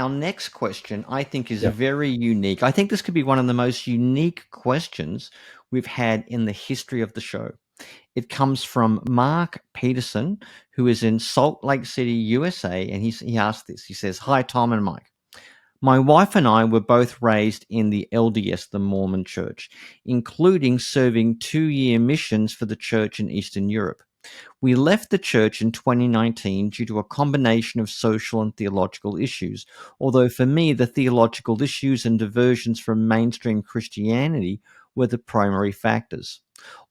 our next question, I think, is Yeah. very unique. I think this could be one of the most unique questions we've had in the history of the show. It comes from Mark Peterson, who is in Salt Lake City, USA, and he asked this. He says, "Hi, Tom and Mike. My wife and I were both raised in the LDS, the Mormon Church, including serving 2-year missions for the church in Eastern Europe. We left the church in 2019 due to a combination of social and theological issues, although for me, the theological issues and diversions from mainstream Christianity were the primary factors.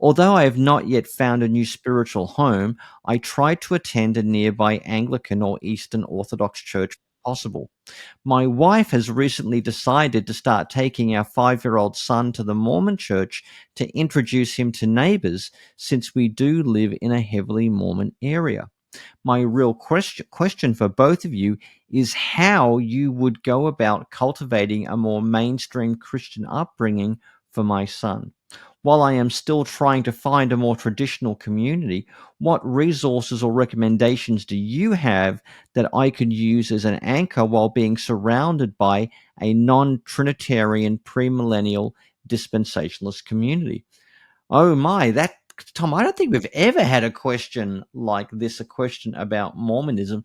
Although I have not yet found a new spiritual home, I try to attend a nearby Anglican or Eastern Orthodox church if possible. My wife has recently decided to start taking our 5-year-old son to the Mormon church to introduce him to neighbors, since we do live in a heavily Mormon area. My real question for both of you is how you would go about cultivating a more mainstream Christian upbringing for my son. While I am still trying to find a more traditional community, what resources or recommendations do you have that I could use as an anchor while being surrounded by a non-Trinitarian premillennial dispensationalist community?" Oh my, that Tom, I don't think we've ever had a question like this, a question about Mormonism.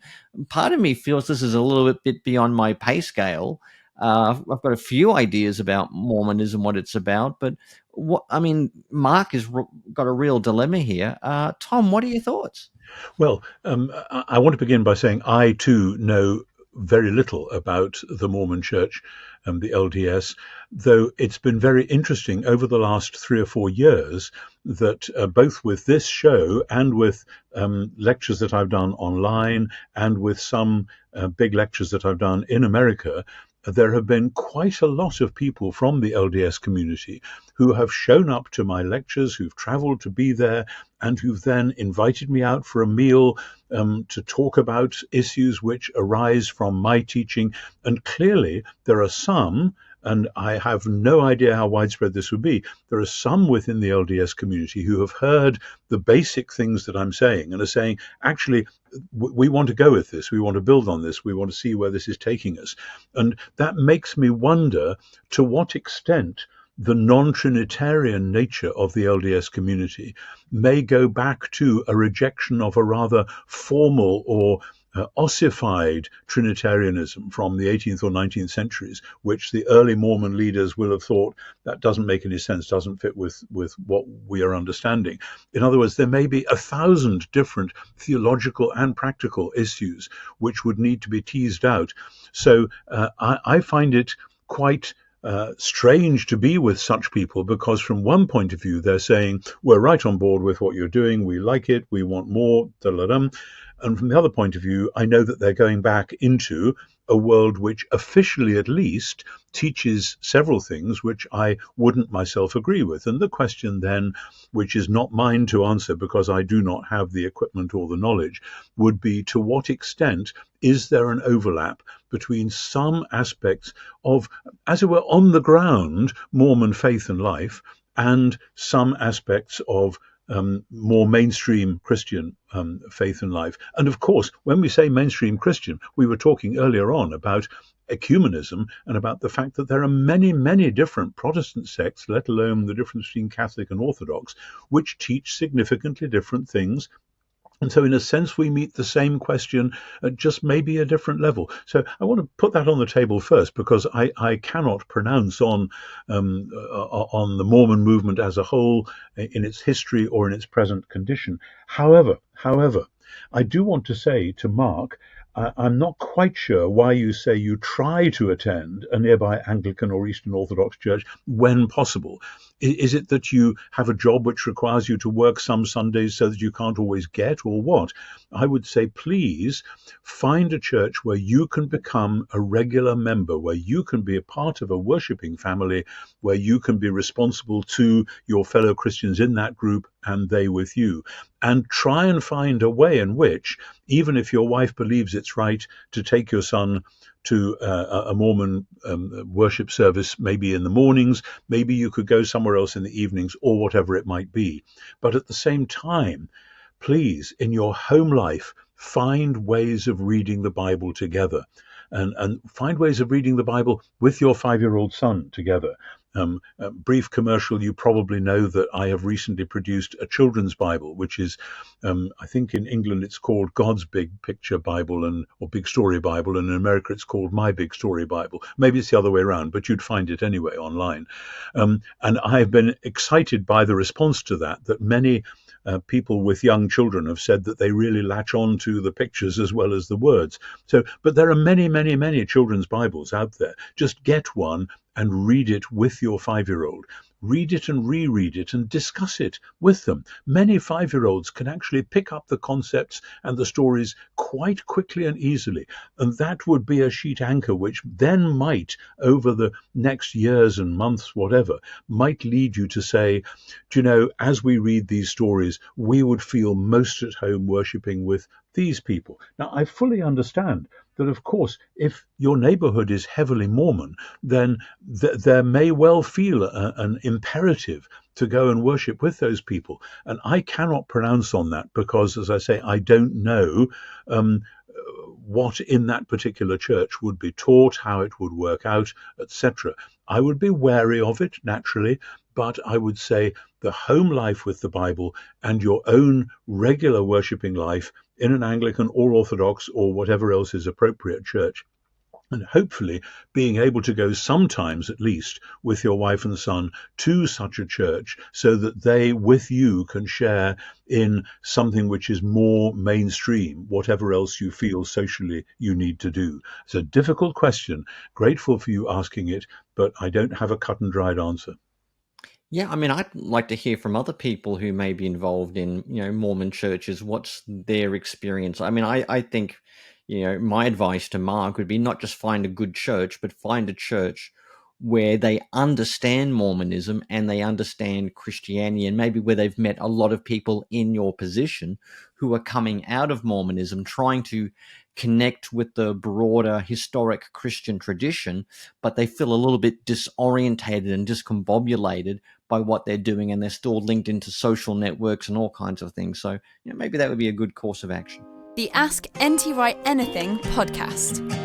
Part of me feels this is a little bit beyond my pay scale. I've got a few ideas about Mormonism, what it's about, but Mark has got a real dilemma here. Tom, what are your thoughts? Well, I want to begin by saying I too know very little about the Mormon Church and the LDS, though it's been very interesting over the last 3 or 4 years that both with this show and with lectures that I've done online and with some big lectures that I've done in America, there have been quite a lot of people from the LDS community who have shown up to my lectures, who've traveled to be there, and who've then invited me out for a meal to talk about issues which arise from my teaching. And clearly, there are some, and I have no idea how widespread this would be, there are some within the LDS community who have heard the basic things that I'm saying and are saying, actually, we want to go with this, we want to build on this, we want to see where this is taking us. And that makes me wonder to what extent the non-Trinitarian nature of the LDS community may go back to a rejection of a rather formal or ossified Trinitarianism from the 18th or 19th centuries, which the early Mormon leaders will have thought that doesn't make any sense, doesn't fit with what we are understanding. In other words, there may be 1,000 different theological and practical issues which would need to be teased out. So I find it quite strange to be with such people, because from one point of view they're saying we're right on board with what you're doing, we like it, we want more, da-da-dum. And from the other point of view, I know that they're going back into a world which officially at least teaches several things which I wouldn't myself agree with. And the question then, which is not mine to answer because I do not have the equipment or the knowledge, would be to what extent is there an overlap between some aspects of, as it were, on the ground Mormon faith and life, and some aspects of more mainstream Christian faith and life. And of course, when we say mainstream Christian, we were talking earlier on about ecumenism and about the fact that there are many, many different Protestant sects, let alone the difference between Catholic and Orthodox, which teach significantly different things. And so in a sense, we meet the same question at just maybe a different level. So I want to put that on the table first, because I cannot pronounce on the Mormon movement as a whole in its history or in its present condition. However, I do want to say to Mark, I'm not quite sure why you say you try to attend a nearby Anglican or Eastern Orthodox church when possible. Is it that you have a job which requires you to work some Sundays so that you can't always get, or what? I would say, please find a church where you can become a regular member, where you can be a part of a worshiping family, where you can be responsible to your fellow Christians in that group and they with you. And try and find a way in which, even if your wife believes it's right to take your son to a Mormon worship service, maybe in the mornings, maybe you could go somewhere else in the evenings, or whatever it might be. But at the same time, please, in your home life, find ways of reading the Bible together. and find ways of reading the Bible with your 5-year-old son together. A brief commercial, you probably know that I have recently produced a children's Bible, which is, I think in England it's called God's Big Picture Bible or Big Story Bible, and in America it's called My Big Story Bible. Maybe it's the other way around, but you'd find it anyway online. And I've been excited by the response to that many people with young children have said that they really latch on to the pictures as well as the words. But there are many, many, many children's Bibles out there. Just get one and read it with your 5-year-old. Read it and reread it and discuss it with them. Many 5-year-olds can actually pick up the concepts and the stories quite quickly and easily. And that would be a sheet anchor, which then might, over the next years and months, whatever, might lead you to say, do you know, as we read these stories, we would feel most at home worshipping with these people. Now, I fully understand that, of course, if your neighborhood is heavily Mormon, then there may well feel an imperative to go and worship with those people. And I cannot pronounce on that because, as I say, I don't know what in that particular church would be taught, how it would work out, etc. I would be wary of it, naturally, but I would say the home life with the Bible and your own regular worshipping life in an Anglican or Orthodox or whatever else is appropriate church, and hopefully being able to go sometimes at least with your wife and son to such a church so that they with you can share in something which is more mainstream, whatever else you feel socially you need to do. It's a difficult question. Grateful for you asking it, but I don't have a cut and dried answer. Yeah, I mean, I'd like to hear from other people who may be involved in, Mormon churches. What's their experience? I mean, I think, my advice to Mark would be not just find a good church, but find a church where they understand Mormonism and they understand Christianity, and maybe where they've met a lot of people in your position who are coming out of Mormonism, trying to connect with the broader historic Christian tradition, but they feel a little bit disorientated and discombobulated by what they're doing, and they're still linked into social networks and all kinds of things. So maybe that would be a good course of action. The Ask NT Wright Anything podcast.